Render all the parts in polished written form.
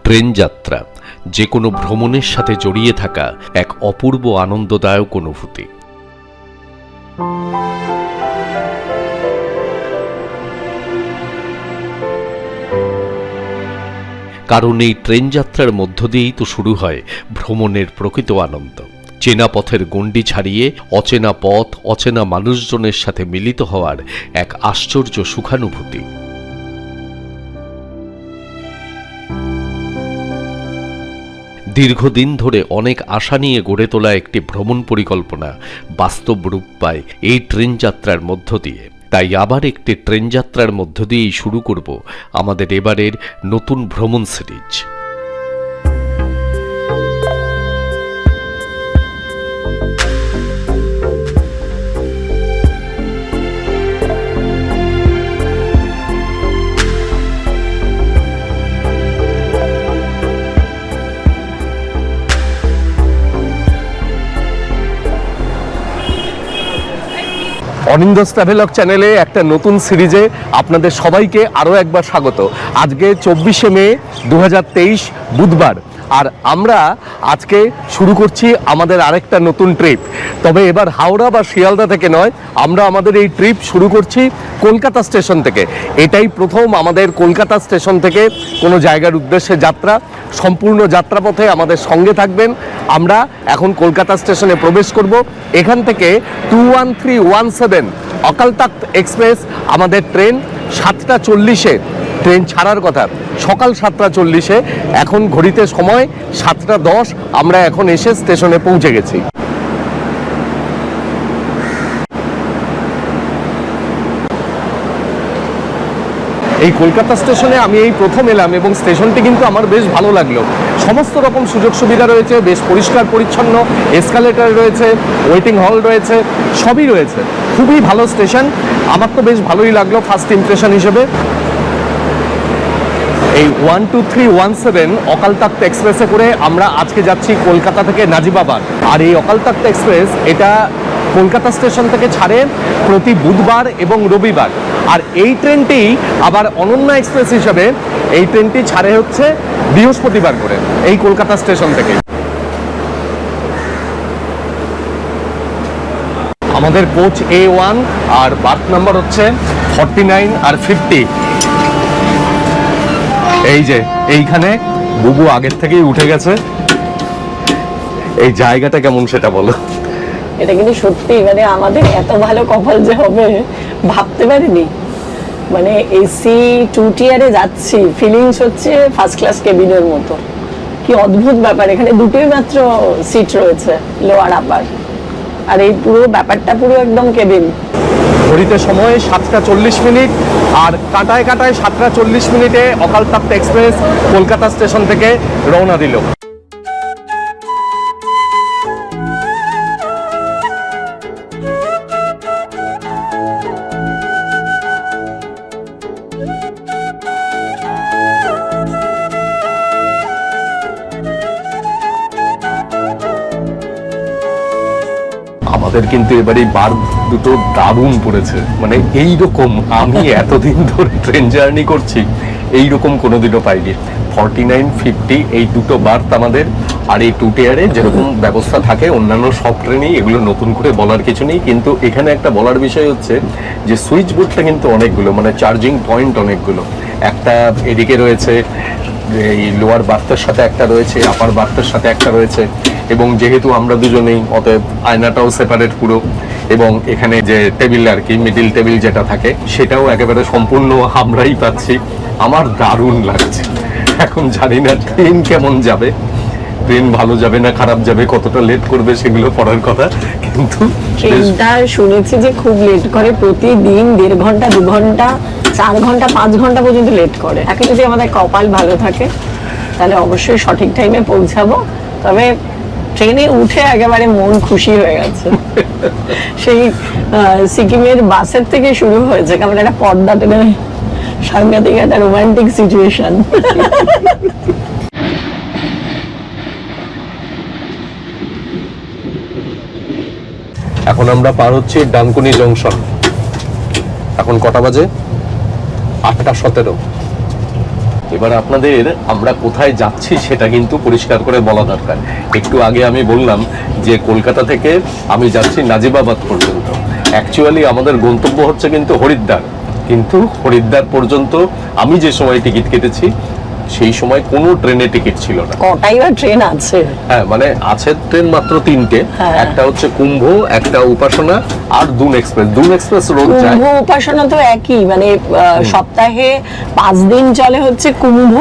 Train যাত্রা যে কোনো ভ্রমণের সাথে জড়িয়ে থাকা এক অপূর্ব আনন্দদায়ক অনুভূতি। কারণ এই ট্রেন যাত্রার মধ্য দিয়েই তো শুরু হয় ভ্রমণের প্রকৃত আনন্দ। চেনা পথের গণ্ডি ছাড়িয়ে অচেনা পথ, অচেনা মানুষজনের সাথে মিলিত হওয়ার এক আশ্চর্য সুখানুভূতি। দীর্ঘদিন ধরে অনেক আশা নিয়ে গড়ে তোলা একটি ভ্রমণ পরিকল্পনা বাস্তব রূপ পায় এই ট্রেন যাত্রার মধ্য দিয়ে। তাই আবার একটি ট্রেন যাত্রার মধ্য দিয়েই শুরু করব আমাদের এবারের নতুন ভ্রমণ সিরিজ। অনিন্দ্য ট্রাভেলগ চ্যানেলে একটা নতুন সিরিজে আপনাদের সবাইকে আরও একবার স্বাগত। আজকে 24শে মে 2023 বুধবার, আর আমরা আজকে শুরু করছি আমাদের আরেকটা নতুন ট্রিপ। তবে এবার হাওড়া বা শিয়ালদা থেকে নয়, আমরা আমাদের এই ট্রিপ শুরু করছি কলকাতা স্টেশন থেকে। এটাই প্রথম আমাদের কলকাতা স্টেশন থেকে কোনো জায়গার উদ্দেশ্যে যাত্রা। সম্পূর্ণ যাত্রাপথে আমাদের সঙ্গে থাকবেন। আমরা এখন কলকাতা স্টেশনে প্রবেশ করব। এখান থেকে 21317 অকাল তখ্ত এক্সপ্রেস আমাদের ট্রেন 7টা 40-এ ট্রেন ছাড়ার কথা, সকাল 7টা 40-এ। এখন ঘড়িতে সময় 7টা 10। আমরা এখন এসে স্টেশনে পৌঁছে গেছি। এই কলকাতা স্টেশনে আমি এই প্রথম এলাম এবং স্টেশনটি কিন্তু আমার বেশ ভালো লাগলো। সমস্ত রকম সুযোগ সুবিধা রয়েছে, বেশ পরিষ্কার পরিচ্ছন্ন, এসকালেটর রয়েছে, ওয়েটিং হল রয়েছে, সবই রয়েছে। খুবই ভালো স্টেশন, আমার তো বেশ ভালোই লাগলো ফার্স্ট ইমপ্রেশন হিসেবে। এই 12317 অকাল তখ্ত এক্সপ্রেসে করে আমরা আজকে যাচ্ছি কলকাতা থেকে নাজিবাবাদ। আর এই অকাল তখ্ত এক্সপ্রেস এটা কলকাতা স্টেশন থেকে ছাড়ে প্রতি বুধবার এবং রবিবার। আর এই ট্রেনটি আবার অনন্যা এক্সপ্রেস হিসেবে এই ট্রেনটি ছাড়ে হচ্ছে বৃহস্পতিবার করে এই কলকাতা স্টেশন থেকে। আমাদের কোচ A1 আর বার্থ নাম্বার হচ্ছে 49 আর 50। এই যে এইখানে বুবু আগের থেকেই উঠে গেছে। এই জায়গাটা কেমন সেটা বলো। এটা কিন্তু সত্যি মানে আমাদের এত ভালো কপাল যে হবে ভাবতে পারিনি। মানে এসি 2 টিয়ারে যাচ্ছি, ফিলিংস হচ্ছে ফার্স্ট ক্লাস কেবিনের মতো। কি অদ্ভুত ব্যাপার, এখানে দুটোই মাত্র সিট রয়েছে, লোয়ার আপার। আর এই পুরো ব্যাপারটা পুরো একদম কেবিন। ঘড়িতে সময় 7টা 40 মিনিট, আর কাটায় কাটায় 7টা 40 মিনিটে অকাল তখ্ত এক্সপ্রেস কলকাতা স্টেশন থেকে রওনা দিল। আমাদের কিন্তু এবারে বার দুটো দারুণ পড়েছে। মানে এইরকম আমি এতদিন ধরে ট্রেন জার্নি করছি, এইরকম কোনোদিনও পাইনি। 49, 50 এই দুটো বার্থ আমাদের। আর এই 2 টিয়ারে যেরকম ব্যবস্থা থাকে অন্যান্য সব ট্রেনেই, এগুলো নতুন করে বলার কিছু নেই। কিন্তু এখানে একটা বলার বিষয় হচ্ছে যে সুইচ বোর্ডটা কিন্তু অনেকগুলো, মানে চার্জিং পয়েন্ট অনেকগুলো। একটা এদিকে রয়েছে, এই লোয়ার বার্থের সাথে একটা রয়েছে, আপার বার্থের সাথে একটা রয়েছে। এবং যেহেতু আমরা দুজনেই, অতএব আয়নাটাও সেপারেট পুরো। এবং এখানে যে টেবিল আর কি, মিডিল টেবিল যেটা থাকে, সেটাও একেবারে সম্পূর্ণ আমরাই পাচ্ছি। আমার দারুণ লাগছে। এখন জানি না ট্রেন কেমন যাবে, ট্রেন ভালো যাবে না খারাপ যাবে, কতটা লেট করবে সেগুলো পড়ার কথা। কিন্তু ট্রেনটা শুনেছি যে খুব লেট করে, প্রতিদিন 1.5 ঘন্টা 2 ঘন্টা 4 ঘন্টা 5 ঘন্টা পর্যন্ত লেট করে। এখন যদি আমাদের কপাল ভালো থাকে তাহলে অবশ্যই সঠিক টাইমে পৌঁছাবো। তবে ট্রেনে উঠে একেবারে মন খুশি হয়ে গেছে। সেই সিকিমের বাসের থেকে শুরু হয়েছে, কেমন একটা পর্দা টেনে সাংঘাতিক একটা রোমান্টিক সিচুয়েশন। এখন আমরা পার হচ্ছি ডানকুনি জংশন। এখন কটা বাজে? 8:17। এবার আপনাদের আমরা কোথায় যাচ্ছি সেটা কিন্তু পরিষ্কার করে বলা দরকার। একটু আগে আমি বললাম যে কলকাতা থেকে আমি যাচ্ছি নাজিবাবাদ পর্যন্ত। অ্যাকচুয়ালি আমাদের গন্তব্য হচ্ছে কিন্তু হরিদ্বার, কিন্তু হরিদ্বার পর্যন্ত আমি যে সময় টিকিট কেটেছি সেই সময় কোনো ট্রেনে টিকিট ছিল না। কটাই বা ট্রেন আছে? হ্যাঁ, মানে আছে ট্রেন মাত্র 3টে। হ্যাঁ। একটা হচ্ছে কুম্ভ, একটা উপাসনা, আর দুন এক্সপ্রেস। দুন এক্সপ্রেস রোজ যায়। কুম্ভ উপাসনা তো একই, মানে সপ্তাহে 5 দিন চলে হচ্ছে কুম্ভ,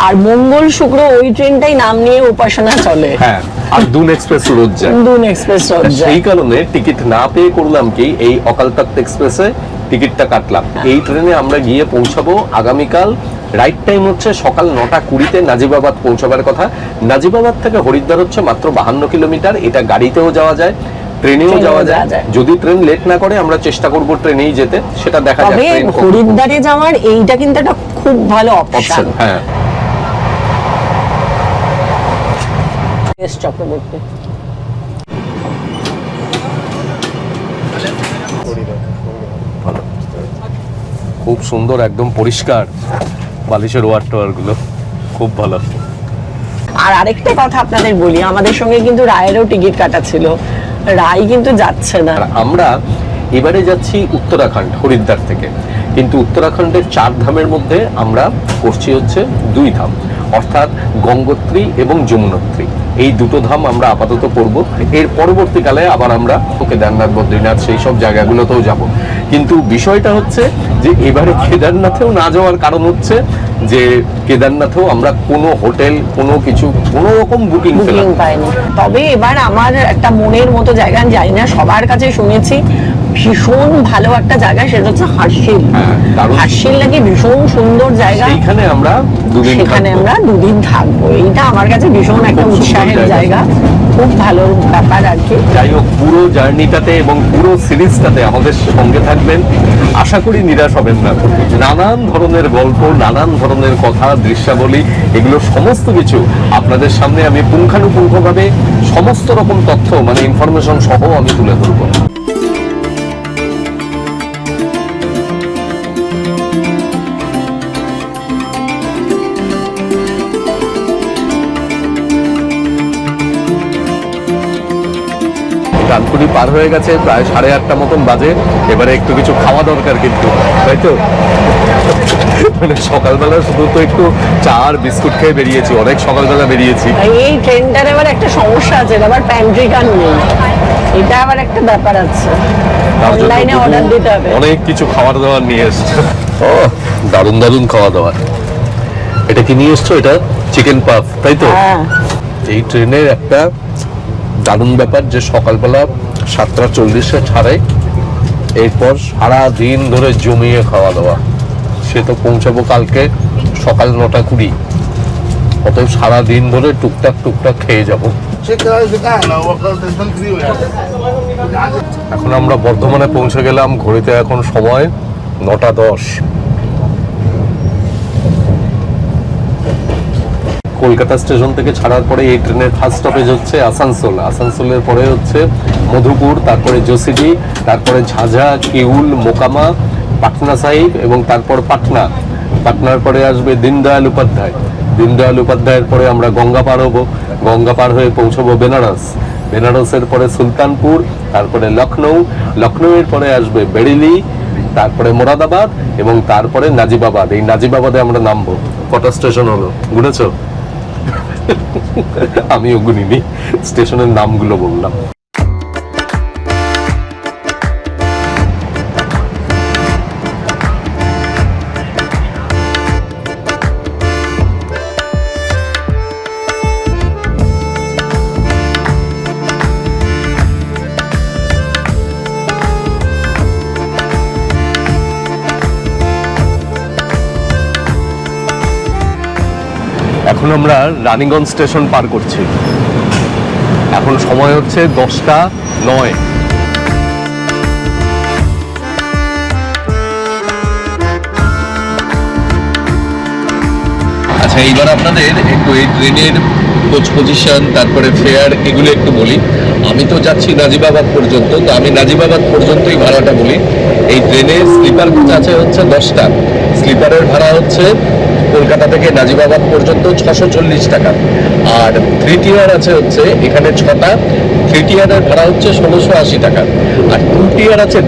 আর মঙ্গল শুক্র ওই ট্রেনটাই নাম নিয়ে উপাসনা চলে। হ্যাঁ, আর দুন এক্সপ্রেস রোজ যায়। দুন এক্সপ্রেস রোজ যায়। সেই কারণে টিকিট না পেয়ে করলাম কি, এই অকাল তখ্ত এক্সপ্রেসে টিকিটটা কাটলাম। এই ট্রেনে আমরা গিয়ে পৌঁছাবো আগামীকাল। রাইট টাইম হচ্ছে সকাল 9:20-তে নাজিবাবাদ পৌঁছাবার কথা। নাজিবাবাদ থেকে হরিদ্বার হচ্ছে মাত্র 52 কিলোমিটার। এটা গাড়িতেও যাওয়া যায়, ট্রেনেও যাওয়া যায়। যদি ট্রেন লেট না করে আমরা চেষ্টা করব ট্রেনেই যেতে, সেটা দেখা যাক। তবে হরিদ্বারে যাওয়ার এইটা কিন্তু একটা খুব ভালো অপশন। হ্যাঁ, চক্রবর্তী খুব সুন্দর, একদম পরিষ্কার বালিশের ওয়ার টাওয়ার গুলো, খুব ভালো। আর আরেকটা কথা আপনাদের বলি, আমাদের সঙ্গে কিন্তু রায়েরও টিকিট কাটা ছিল, রায় কিন্তু যাচ্ছে না। আর আমরা এবারে যাচ্ছি উত্তরাখণ্ড হরিদ্বার থেকে, কিন্তু উত্তরাখণ্ডের 4 ধামের মধ্যে আমরা করছি হচ্ছে 2 ধাম, অর্থাৎ গঙ্গোত্রী এবং যমুনোত্রী। এই দুটো ধাম আমরা আপাতত করব। এর পরবর্তীকালে আবার আমরা কেদারনাথ, বদ্রীনাথ সেই সব জায়গাগুলোতেও যাব। কিন্তু বিষয়টা হচ্ছে যে এবারে কেদারনাথেও না যাওয়ার কারণ হচ্ছে যে কেদারনাথেও আমরা কোনো হোটেল, কোনো কিছু, কোনো রকম বুকিং পাইনি। তবে এবার আমার একটা মনের মতো জায়গা, আমি জানি না সবার কাছে শুনেছি ভীষণ ভালো একটা জায়গা, সেটা হচ্ছে হার্শিল। হার্শিল নাকি ভীষণ সুন্দর জায়গা। সেইখানে আমরা সেখানে আমরা 2 দিন থাকবো। এইটা আমার কাছে ভীষণ একটা উৎসাহের জায়গা, খুব ভালো ব্যাপার আর কি। যাই হোক, পুরো জার্নিটাতে এবং পুরো সিরিজটাতে আমাদের সঙ্গে থাকবেন, আশা করি নিরাশ হবেন না। নানান ধরনের গল্প, নানান ধরনের কথা, দৃশ্যাবলী, এগুলো সমস্ত কিছু আপনাদের সামনে আমি পুঙ্খানুপুঙ্খভাবে সমস্ত রকম তথ্য, মানে ইনফরমেশন সহ আমি তুলে ধরবো। ডানকুনি পার হয়ে গেছে, প্রায় 8:30 মতন বাজে। এবারে একটু কিছু খাওয়া দরকার কিন্তু, তাই তো? মানে সকালবেলা শুধু তো একটু চা আর বিস্কুট খেয়ে বেরিয়েছি, অনেক সকালবেলা বেরিয়েছি। এই ট্রেনটার এবার একটা সমস্যা আছে, আবার প্যান্ট্রি কার নেই, এটা আবার একটা ব্যাপার আছে। অনলাইনে অর্ডার দিতে হবে। অনেক কিছু খাবার দাবার নিয়ে এসছে। ও দারুণ দারুণ খাওয়া দাওয়া। এটা কি নিয়ে এসছো? এটা চিকেন পাফ, তাই তো? হ্যাঁ। এই ট্রেনের একটা দারুণ ব্যাপার যে সকালবেলা 7:40-এ ছাড়ে, এরপর সারা দিন ধরে জমিয়ে খাওয়া দাওয়া। সে তো পৌঁছাবো কালকে সকাল 9:20, অতএব সারা দিন ধরে টুকটাক টুকটাক খেয়ে যাব। এখন আমরা বর্ধমানে পৌঁছে গেলাম, ঘড়িতে এখন সময় 9:10। কলকাতা স্টেশন থেকে ছাড়ার পরে এই ট্রেনের ফার্স্ট স্টপেজ হচ্ছে আসানসোল। আসানসোলের পরে হচ্ছে মধুপুর, তারপরে জোসিডি, তারপরে ঝাঝা, কিউল, মোকামা, পাটনা সাহিব এবং তারপর পাটনা। পাটনার পরে আসবে দীনদয়াল উপাধ্যায়। দীনদয়াল উপাধ্যায়ের পরে আমরা গঙ্গা পার হবো। গঙ্গা পার হয়ে পৌঁছবো বেনারস। বেনারসের পরে সুলতানপুর, তারপরে লখনৌ। লখনৌয়ের পরে আসবে বেরেলি, তারপরে মোরাদাবাদ এবং তারপরে নাজিবাবাদ। এই নাজিবাবাদে আমরা নামবো। কটা স্টেশন হলো গুনেছো? আমিও গুনিনি, স্টেশনের নামগুলো বললাম। এখন আমরা রানীগঞ্জ স্টেশন পার করছি। এখন সময় হচ্ছে 10:09। আচ্ছা, এইবার আপনাদের একটু এই ট্রেনের কোচ পজিশন, তারপরে ফেয়ার, এগুলো একটু বলি। আমি তো যাচ্ছি নাজিবাবাদ পর্যন্ত, তো আমি নাজিবাবাদ পর্যন্তই ভাড়াটা বলি। এই ট্রেনে স্লিপার কোচ আছে হচ্ছে 10টা, স্লিপারের ভাড়া হচ্ছে কলকাতা থেকে নাজিবাবাদ পর্যন্ত 640 টাকা। আর 3 টিয়ার আছে হচ্ছে এখানে 6টা, 3 টিয়ারের ভাড়া হচ্ছে 1680 টাকা। আর 2 টিয়ার আছে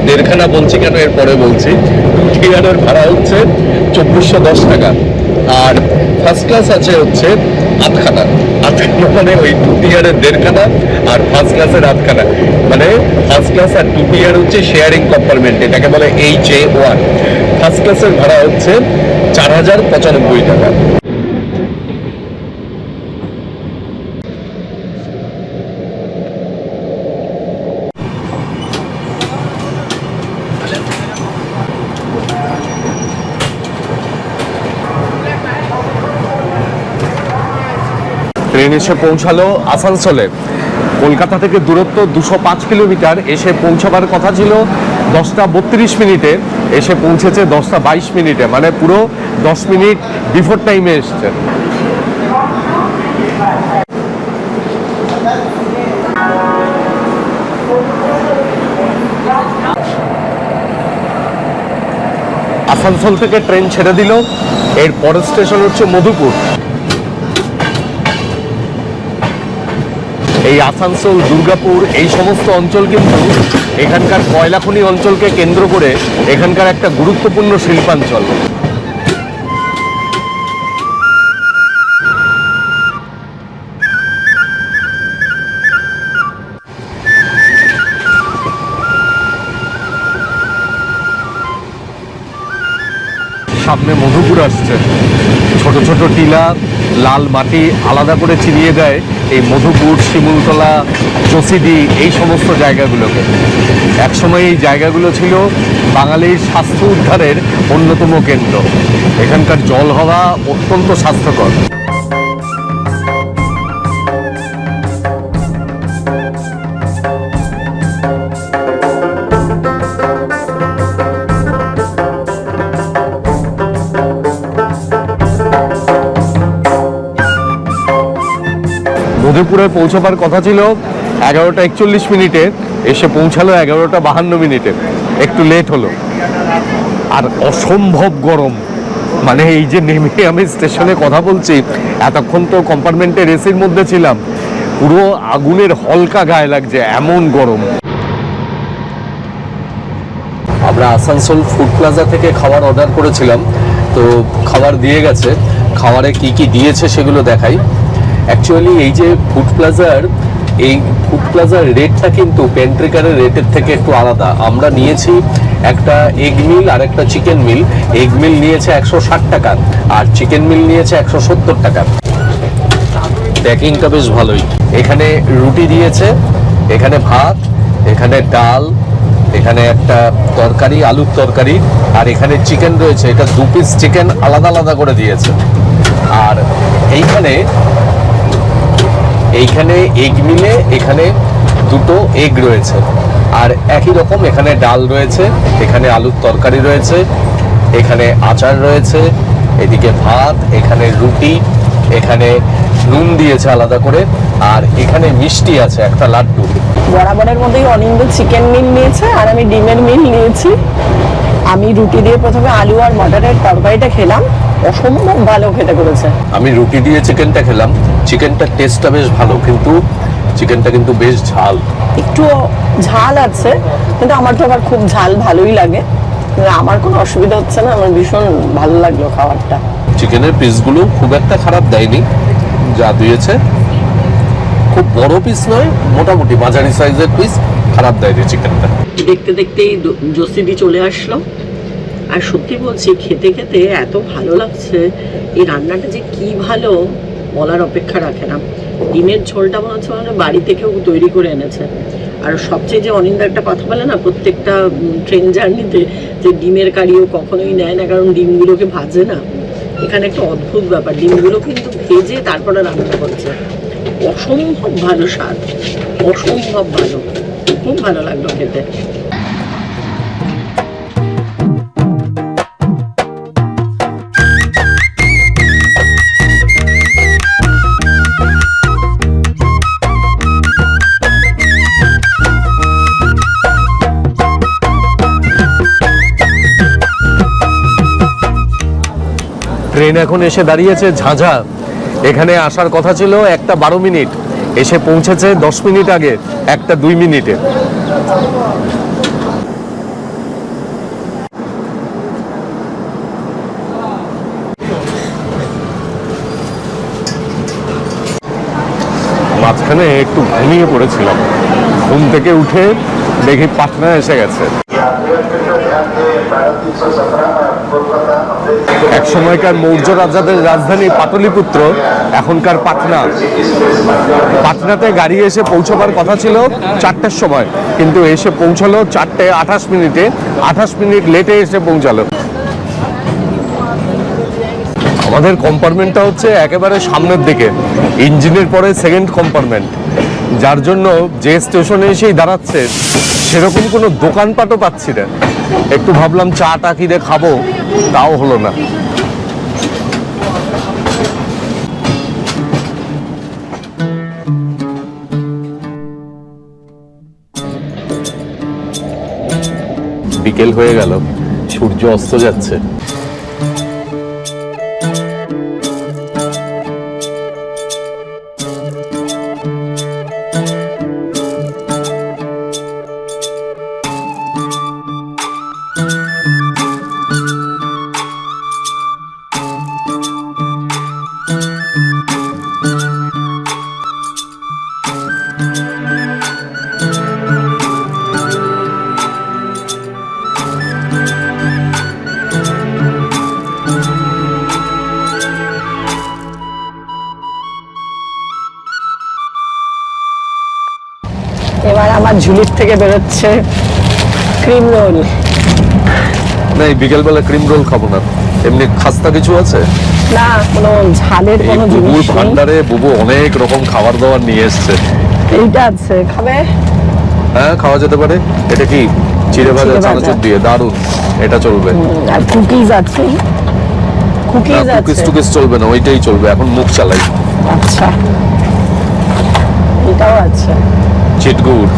দেড়খানা বলছি কেন এরপরে বলছি। 2 টিয়ারের ভাড়া হচ্ছে 2410 টাকা। আর ফার্স্ট ক্লাস আছে হচ্ছে আধখানা মানে ওই 2 টিয়ারের দেড়খানা আর ফার্স্ট ক্লাসের আধখানা, মানে ফার্স্ট ক্লাস আর 2 টিয়ার হচ্ছে শেয়ারিং কম্পার্টমেন্ট, এটাকে বলে HA1। ফার্স্ট ক্লাসের ভাড়া হচ্ছে 4095 টাকা। ট্রেন এসে পৌঁছালো আসানসোলে। কলকাতা থেকে দূরত্ব 205 কিলোমিটার। এসে পৌঁছাবার কথা ছিল 10টা 32 মিনিটে, এসে পৌঁছেছে 10টা 22 মিনিটে, মানে পুরো 10 মিনিট বিফোর টাইমে এসছে। আসানসোল থেকে ট্রেন ছেড়ে দিল। এর পরের স্টেশন হচ্ছে মধুপুর। এই আসানসোল, দুর্গাপুর, এই সমস্ত অঞ্চল কিন্তু এখানকার কয়লা খনি অঞ্চলকে কেন্দ্র করে এখানকার একটা গুরুত্বপূর্ণ শিল্পাঞ্চল। সামনে মধুপুর আসছে। ছোট ছোট টিলা, লাল মাটি আলাদা করে চিনিয়ে দেয় এই মধুপুর, শিমুলতলা, জসিডি, এই সমস্ত জায়গাগুলোকে। একসময় এই জায়গাগুলো ছিল বাঙালির স্বাস্থ্য উদ্ধারের অন্যতম কেন্দ্র। এখানকার জল হাওয়া অত্যন্ত স্বাস্থ্যকর। মধুপুরে পৌঁছাবার কথা ছিল 11টা 41 মিনিটে, এসে পৌঁছালো 11টা 52 মিনিটে, একটু লেট হলো। আর অসম্ভব গরম, মানে এই যে নেমে আমি স্টেশনে কথা বলছি, এতক্ষণ তো কম্পার্টমেন্টের এসির মধ্যে ছিলাম, পুরো আগুনের হলকা গায়ে লাগছে, এমন গরম। আমরা আসানসোল ফুড প্লাজা থেকে খাবার অর্ডার করেছিলাম, তো খাবার দিয়ে গেছে। খাবারে কি কি দিয়েছে সেগুলো দেখাই। অ্যাকচুয়ালি এই যে ফুড প্লাজার রেটটা কিন্তু পেন্ট্রিকারের রেটের থেকে একটু আলাদা। আমরা নিয়েছি একটা এগ মিল আর একটা চিকেন মিল। এগ মিল নিয়েছে 160 টাকা আর চিকেন মিল নিয়েছে 170 টাকা। প্যাকিংটা বেশ ভালোই। এখানে রুটি দিয়েছে, এখানে ভাত, এখানে ডাল, এখানে একটা তরকারি, আলুর তরকারি, আর এখানে চিকেন রয়েছে। এটা 2 পিস চিকেন আলাদা আলাদা করে দিয়েছে। আর এইখানে এগ মিলে এখানে 2টো এগ রয়েছে। আর একই রকম এখানে ডাল রয়েছে, এখানে আলুর তরকারি রয়েছে, এখানে আচার রয়েছে, এদিকে ভাত, এখানে রুটি, এখানে নুন দিয়েছে আলাদা করে, আর এখানে মিষ্টি আছে, একটা লাড্ডু। বরাবরের মধ্যেই অনিন্দ চিকেন মিল নিয়েছে আর আমি ডিমের মিল নিয়েছি। আমি রুটি দিয়ে প্রথমে আলু আর মটরের তরকারিটা খেলাম, অসম্ভব ভালো খেতে করেছে। আমি রুটি দিয়ে চিকেনটা খেলাম। চিকেনটার টেস্টটা বেশ ভালো, কিন্তু চিকেনটা কিন্তু বেশ ঝাল। একটু ঝাল আছে, কিন্তু আমার তো আবার খুব ঝাল ভালোই লাগে। আমার কোনো অসুবিধা হচ্ছে না, আমার ভীষণ ভালো লাগলো খাবারটা। চিকেনের পিসগুলো খুব একটা খারাপ দেয়নি, যা দিয়েছে। খুব বড় পিস নয়, মোটামুটি মাঝারি সাইজের পিস, খারাপ দেয়নি চিকেনটা। দেখতে দেখতেই জসিডি চলে আসলো। আর সত্যি বলছি, খেতে খেতে এত ভালো লাগছে। এই রান্নাটা যে কি ভালো বলার অপেক্ষা রাখে না। ডিমের ঝোলটা মনে হচ্ছে মানে বাড়ি থেকেও তৈরি করে এনেছে। আর সবচেয়ে যে অনিন্দা একটা কথা বলে না, প্রত্যেকটা ট্রেন জার্নিতে যে ডিমের কারিও কখনোই নেয় না, কারণ ডিমগুলোকে ভাজে না। এখানে একটা অদ্ভুত ব্যাপার, ডিমগুলো কিন্তু ভেজে তারপরে রান্না করছে। অসম্ভব ভালো স্বাদ, অসম্ভব ভালো, খুব ভালো লাগলো খেতে। ট্রেন এখন এসে দাঁড়িয়েছে ঝাঁঝা। এখানে আসার কথা ছিল 1:12, এসে পৌঁছেছে 10 মিনিট আগে, 1:02। মাঝখানে একটু ঘুমিয়ে পড়েছিলাম, ঘুম থেকে উঠে দেখি পাটনা এসে গেছে। এক সময়কার মৌর্য রাজাদের রাজধানী পাটলিপুত্র, এখনকার পাটনা। পাটনাতে গাড়ি এসে পৌঁছবার কথা ছিল 4টার সময়, কিন্তু এসে পৌঁছালো 4:28। 28 মিনিট লেটে এসে পৌঁছালো। আমাদের কম্পার্টমেন্টটা হচ্ছে একেবারে সামনের দিকে, ইঞ্জিনের পরে সেকেন্ড কম্পার্টমেন্ট, যার জন্য যে স্টেশনে এসেই দাঁড়াচ্ছে সেরকম কোনো দোকানপাটও পাচ্ছি না। একটু ভাবলাম চাটা কিনে খাবো, তাও হলো না। বিকেল হয়ে গেল, সূর্য অস্ত যাচ্ছে। এবার আমার ঝুলির থেকে বেরোচ্ছে ক্রিম রোল। না, এই বিকেলবেলা ক্রিম রোল খাবো না, এমনি খাস্তা কিছু আছে না, কোনো ঝালের এই কোনো বুবুর জিনিস নেই। ভান্ডারে বুবু অনেক রকম খাবার দাবার নিয়ে এসছে। এইটা আছে, খাবে? হ্যাঁ, খাওয়া যেতে পারে। এটা কি চিড়ে ভাজা চিড়ে ভাজা। চানাচুর দিয়ে? দারুন, এটা চলবে। আর কুকিজ আছে, কুকিজ কুকিজ আছে। টুকিজ চলবে না, ওইটাই চলবে। এখন মুখ চালাই। আচ্ছা, এটাও আছে। চিটগুড়,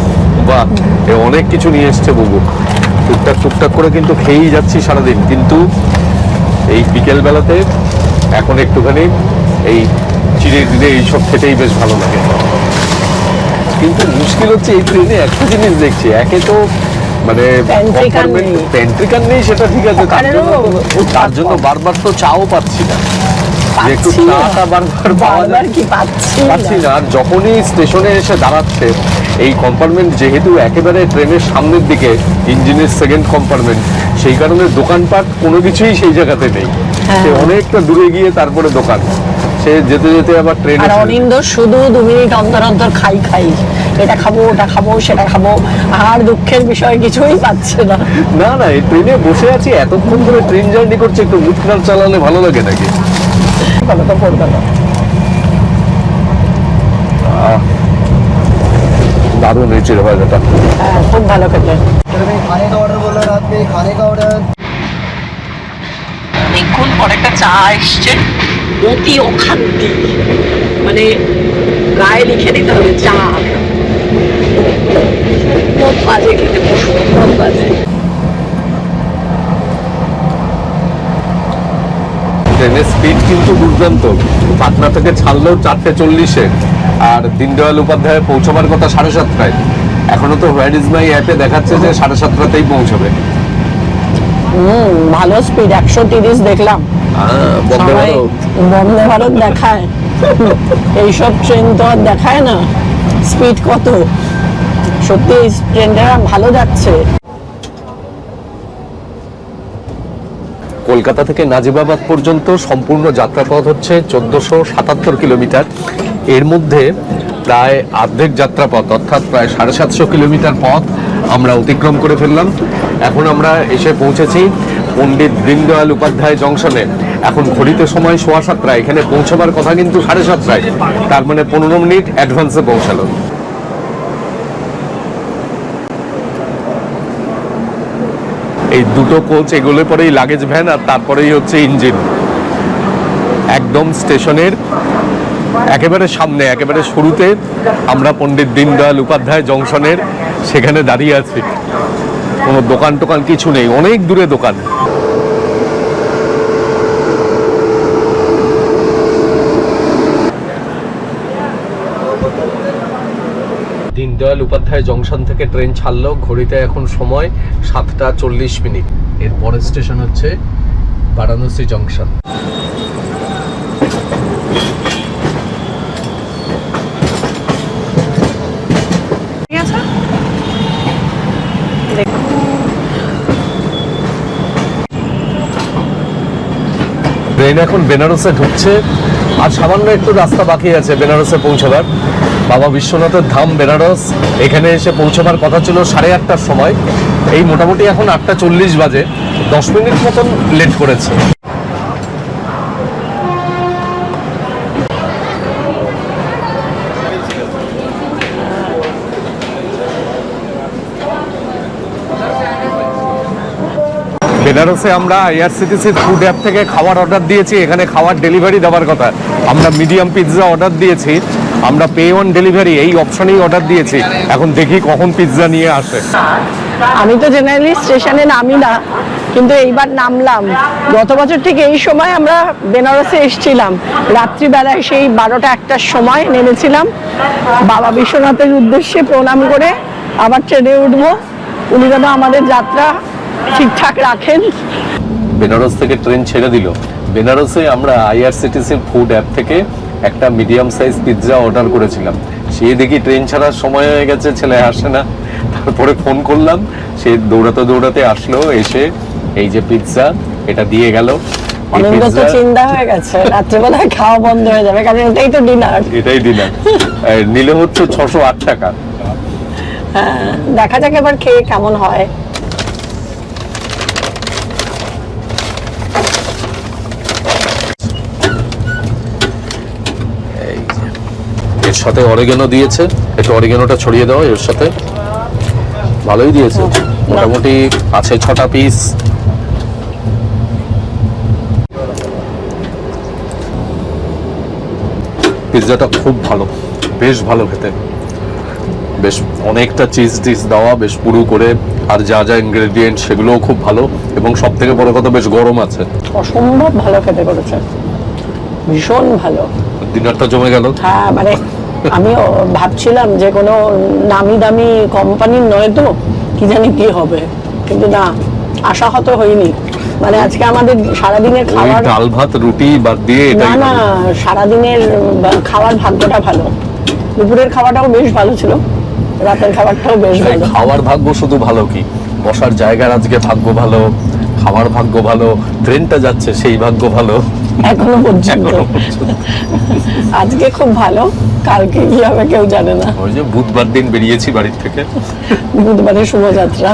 বাহ, এ অনেক কিছু নিয়ে এসছে বুবু। টুকটাক টুকটাক করে কিন্তু খেয়েই যাচ্ছি সারাদিন, কিন্তু এই বিকেল বেলাতে এখন একটুখানি এই চিড়ে টিড়ে এইসব খেতেই বেশ ভালো লাগে। কিন্তু মুশকিল হচ্ছে এই ট্রেনে একটা জিনিস দেখছি, একে তো মানে Pantry car নেই। প্যান্ট্রি কার নেই, সেটা ঠিক আছে, ওখানেরও তার জন্য বারবার তো চাও পাচ্ছি না, যে একটু পাচ্ছি না। চাটা বারবার পাওয়া যায় বারবার কি পাচ্ছি পাচ্ছি না। না। আর যখনই স্টেশনে এসে দাঁড়াচ্ছে, এই কম্পার্টমেন্ট যেহেতু একেবারে ট্রেনের সামনের দিকে, ইঞ্জিনের সেকেন্ড কম্পার্টমেন্ট, সেই কারণে দোকানপাট কোনো কিছুই সেই জায়গাতে নেই। সে অনেকটা দূরে গিয়ে তারপরে দোকান, সে যেতে যেতে আবার ট্রেনে আর অনিন্দ শুধু 2 মিনিট অন্তর অন্তর খাই, এটা খাবো, ওটা খাবো, সেটা খাবো, আর দুঃখের বিষয় কিছুই পাচ্ছে না। না না, এই ট্রেনে বসে আছি এতক্ষণ ধরে, ট্রেন জার্নি করছে, একটু মুখ না চালালে ভালো লাগে নাকি? কথা তো পড়বে না। দারুণ এই চিড়ে ভাজাটা। হ্যাঁ, খুব ভালো খেতে। खाने का ऑर्डर बोला रात में खाने का ऑर्डर। অনেকক্ষণ পর একটা চা এসছে, অতি অখান্তি, মানে গায়ে লিখে দিতে হবে চা। খুব বাজে খেতে, খুব বাজে। ট্রেনের স্পিড কিন্তু দুর্দান্ত। পাটনা থেকে ছাড়লেও 4:40-এ, আর দীনদয়াল উপাধ্যায়ে পৌঁছবার কথা 7:30। এখনো তো হোয়ার ইজ মাই অ্যাপে দেখাচ্ছে যে 7:30তেই পৌঁছবে। ভালো স্পিড, 130 দেখলাম। বন্দে সবাই ভারত। বন্দে ভারত দেখায়, এইসব ট্রেন তো আর দেখায় না স্পিড কত। সত্যি এই ট্রেনটা ভালো যাচ্ছে। কলকাতা থেকে নাজিবাবাদ পর্যন্ত সম্পূর্ণ যাত্রাপথ হচ্ছে 1477 কিলোমিটার। এর মধ্যে প্রায় অর্ধেক যাত্রাপথ, অর্থাৎ প্রায় 750 কিলোমিটার পথ আমরা অতিক্রম করে ফেললাম। এখন আমরা এসে পৌঁছেছি পণ্ডিত দীনদয়াল উপাধ্যায় জংশনে। এখন ঘড়িতে সময় 7:15, এখানে পৌঁছবার কথা কিন্তু 7:30, তার মানে 15 মিনিট অ্যাডভান্সে পৌঁছালো। এই দুটো কোচ এগুলো পরেই লাগেজ ভ্যান, আর তারপরেই হচ্ছে ইঞ্জিন। একদম স্টেশনের একেবারে সামনে, একেবারে শুরুতে আমরা পণ্ডিত দীনদয়াল উপাধ্যায় জংশনের সেখানে দাঁড়িয়ে আছি। কোনো দোকান টোকান কিছু নেই, অনেক দূরে দোকান। দীনদয়াল উপাধ্যায় জংশন থেকে ট্রেন ছাড়লো, ঘড়িতে এখন সময় 7:40। এর পরের স্টেশন হচ্ছে বারাণসী জংশন। ঠিক আছে, দেখো ট্রেন এখন বেনারসে ঢুকছে, আর সামান্য একটু রাস্তা বাকি আছে বেনারসে পৌঁছাবার। বাবা বিশ্বনাথের ধাম বেনারস, এখানে এসে পৌঁছাবার কথা ছিল 8:30টার সময়। এই মোটামুটি এখন 8:40 বাজে, 10 মিনিট মতন লেট করেছে। বেনারসে আমরা আইআরসিটিসির ফুড অ্যাপ থেকে খাবার অর্ডার দিয়েছি, এখানে খাবার ডেলিভারি দেওয়ার কথা। আমরা মিডিয়াম পিৎজা অর্ডার দিয়েছি, আমরা পে অন ডেলিভারি এই অপশনেই অর্ডার দিয়েছি। এখন দেখি কখন পিৎজা নিয়ে আসে। আমি তো জেনারেলি স্টেশনে নামি না, কিন্তু এইবার নামলাম। গত বছর ঠিক এই সময় আমরা বেনারসে এসেছিলাম, রাত্রিবেলায় সেই 12টা-1টার সময় নেমেছিলাম। বাবা বিশ্বনাথের উদ্দেশ্যে প্রণাম করে আবার ট্রেনে উঠবো। উনি যেন আমাদের যাত্রা ঠিকঠাক রাখেন। বেনারস থেকে ট্রেন ছেড়ে দিল। বেনারসে আমরা আইআরসিটিসির ফুড অ্যাপ থেকে একটা মিডিয়াম সাইজ পিৎজা অর্ডার করেছিলাম। সে দেখি ট্রেন ছাড়ার সময় হয়ে গেছে, ছেলে আসে না। তারপরে ফোন করলাম, সে দৌড়াতে দৌড়াতে আসলো, এসে এই যে পিৎজা এটা দিয়ে গেল। অনেক তো চিন্তা হয়ে গেছে রাত্রেবেলায় খাওয়া বন্ধ হয়ে যাবে, কারণ এটাই তো ডিনার। এটাই ডিনার। নিলে হচ্ছে 608 টাকা। হ্যাঁ, দেখা যাক এবার খেয়ে কেমন হয়। এর সাথে অরিগেনো দিয়েছে, একটু অরিগেনোটা ছড়িয়ে দাও এর সাথে। ভালোই দিয়েছে, মোটামুটি আছে 6টা পিস। পিৎজাটা খুব ভালো, বেশ ভালো খেতে, বেশ অনেকটা চিজ টিজ দেওয়া, বেশ পুরো করে, আর যা যা ইনগ্রেডিয়েন্ট সেগুলোও খুব ভালো, এবং সব থেকে বড় কথা বেশ গরম আছে। অসম্ভব ভালো খেতে করেছে, ভীষণ ভালো। ডিনারটা জমে গেল। হ্যাঁ, মানে আমিও ভাবছিলাম যে কোনো নামি দামি কোম্পানির নয় তো, কি জানি কি হবে, কিন্তু না, আশাহত হইনি। মানে আজকে আমাদের সারাদিনের খাবার, ডাল ভাত রুটি বাদ দিয়ে না এটাই না, সারাদিনের খাওয়ার ভাগ্যটা ভালো। দুপুরের খাওয়াটাও বেশ ভালো ছিল, রাতের খাবারটাও বেশ ভালো। খাওয়ার ভাগ্য শুধু ভালো কি, বসার জায়গার আজকে ভাগ্য ভালো, খাওয়ার ভাগ্য ভালো, ট্রেনটা যাচ্ছে সেই ভাগ্য ভালো এখনো পর্যন্ত। আজকে খুব ভালো, কালকে কি হবে কেউ জানে না। ওই যে বুধবার দিন বেরিয়েছি বাড়ির থেকে। বুধবারের শুভযাত্রা।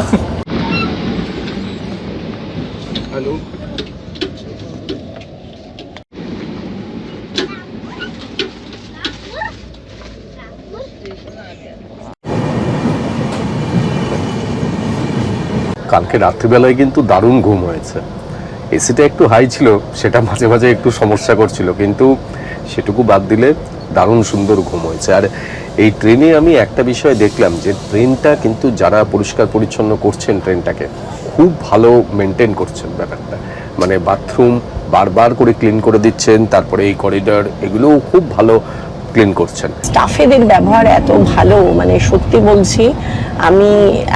হ্যালো, কালকে রাত্রিবেলায় কিন্তু দারুণ ঘুম হয়েছে। এসিটা একটু হাই ছিল, সেটা মাঝে মাঝে একটু সমস্যা করছিল, কিন্তু সেটুকু বাদ দিলে দারুণ সুন্দর ঘুম হয়েছে। আর এই ট্রেনে আমি একটা বিষয় দেখলাম, যে ট্রেনটা কিন্তু যারা পরিষ্কার পরিচ্ছন্ন করছেন ট্রেনটাকে খুব ভালো মেনটেন করছেন ব্যাপারটা। মানে বাথরুম বারবার করে ক্লিন করে দিচ্ছেন, তারপরে এই করিডর এগুলোও খুব ভালো ক্লিন করছেন। স্টাফেদের ব্যবহার এত ভালো, মানে সত্যি বলছি, আমি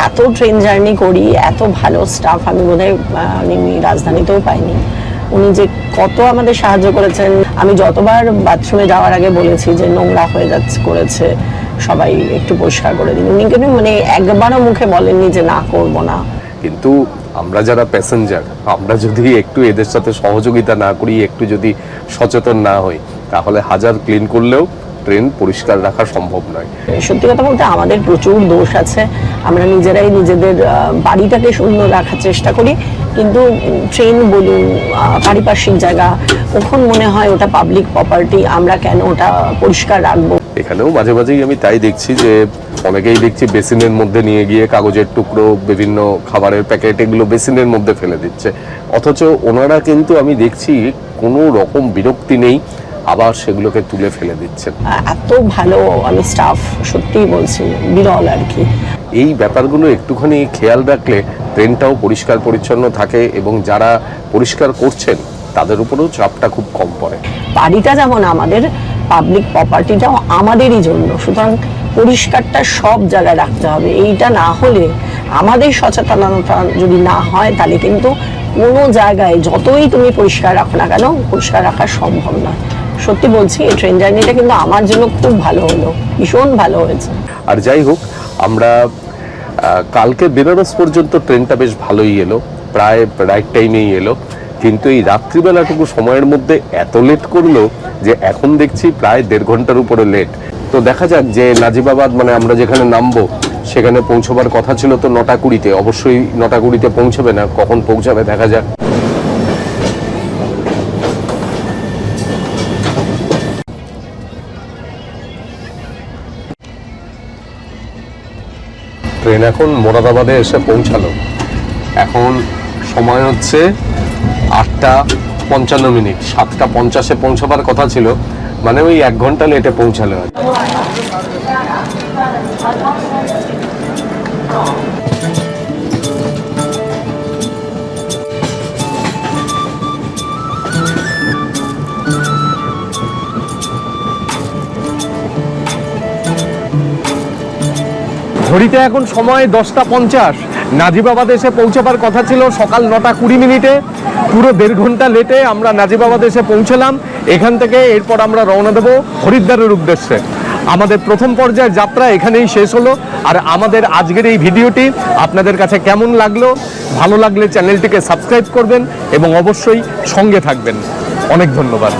এত ট্রেন জার্নি করি, এত ভালো স্টাফ আমি বোধহয় আমি রাজধানীতেও পাইনি। উনি যে কত আমাদের সাহায্য করেছেন। আমি যতবার বাথরুমে যাওয়ার আগে বলেছি যে নোংরা হয়ে যাচ্ছে, করেছে, সবাই একটু পরিষ্কার করে দিন। উনি কিন্তু মানে একবারও মুখে বলেননি যে না করব না। কিন্তু আমরা যারা প্যাসেঞ্জার, আমরা যদি একটু এদের সাথে সহযোগিতা না করি, একটু যদি সচেতন না হই, তাহলে হাজার ক্লিন করলেও ট্রেন পরিষ্কার রাখা সম্ভব নয়। সত্যি কথা বলতে আমাদের প্রচুর দোষ আছে, আমরা নিজেরাই নিজেদের বাড়িটাকে সুন্দর রাখার চেষ্টা করি, কিন্তু ট্রেন বলুন, পারিপার্শ্বিক জায়গা, কখন মনে হয় ওটা পাবলিক প্রপার্টি, আমরা কেন ওটা পরিষ্কার রাখবো। এখানেও মাঝে মাঝেই আমি তাই দেখছি যে অনেকেই দেখছি বেসিনের মধ্যে নিয়ে গিয়ে কাগজের টুকরো, বিভিন্ন খাবারের প্যাকেট, এগুলো বেসিনের মধ্যে ফেলে দিচ্ছে, অথচ ওনারা কিন্তু আমি দেখছি কোনো রকম বিরক্তি নেই, আবার সেগুলোকে তুলে ফেলে দিচ্ছেন। এত ভালো আমি স্টাফ, সত্যিই বলছি, বিরল আর কি। এই ব্যাপারগুলো একটুখানি খেয়াল রাখলে ট্রেনটাও পরিষ্কার পরিচ্ছন্ন থাকে, এবং যারা পরিষ্কার করছেন তাদের উপরেও চাপটা খুব কম পড়ে। বাড়িটা যেমন আমাদের, পাবলিক প্রপার্টিটাও আমাদেরই জন্য, সুতরাং পরিষ্কারটা সব জায়গায় রাখতে হবে। এইটা না হলে, আমাদের সচেতনতা যদি না হয়, তাহলে কিন্তু কোনো জায়গায় যতই তুমি পরিষ্কার রাখো না কেন, পরিষ্কার রাখা সম্ভব নয়। সত্যি বলছি, এই ট্রেন জার্নিটা কিন্তু আমার জন্য খুব ভালো হলো, ভীষণ ভালো হয়েছে। আর যাই হোক, আমরা কালকে বেনারস পর্যন্ত ট্রেনটা বেশ ভালোই এলো, প্রায় রাইট টাইমেই এলো, কিন্তু এই রাত্রিবেলাটুকু সময়ের মধ্যে এত লেট করলো যে এখন দেখছি প্রায় 1.5 ঘন্টার উপরে লেট। তো দেখা যাক যে নাজিবাবাদ মানে আমরা যেখানে নামবো সেখানে পৌঁছবার কথা ছিল তো 9টা 20-তে, অবশ্যই 9টা 20-তে পৌঁছবে না, কখন পৌঁছাবে দেখা যাক। ট্রেন এখন মোরাদাবাদে এসে পৌঁছালো। এখন সময় হচ্ছে 8টা 55, 7টা 50-এ পৌঁছাবার কথা ছিল, মানে ওই 1 ঘন্টা লেটে পৌঁছালো আর কি। ঘড়িতে এখন সময় 10টা 50, নাজিবাবাদ এসে পৌঁছাবার কথা ছিল সকাল 9টা 20 পুরো 1.5 ঘন্টা লেটে আমরা নাজিবাবাদ এসে পৌঁছলাম। এখান থেকে এরপর আমরা রওনা দেব হরিদ্বারের উদ্দেশ্যে। আমাদের প্রথম পর্যায়ের যাত্রা এখানেই শেষ হলো। আর আমাদের আজকের এই ভিডিওটি আপনাদের কাছে কেমন লাগলো? ভালো লাগলে চ্যানেলটিকে সাবস্ক্রাইব করবেন এবং অবশ্যই সঙ্গে থাকবেন। অনেক ধন্যবাদ।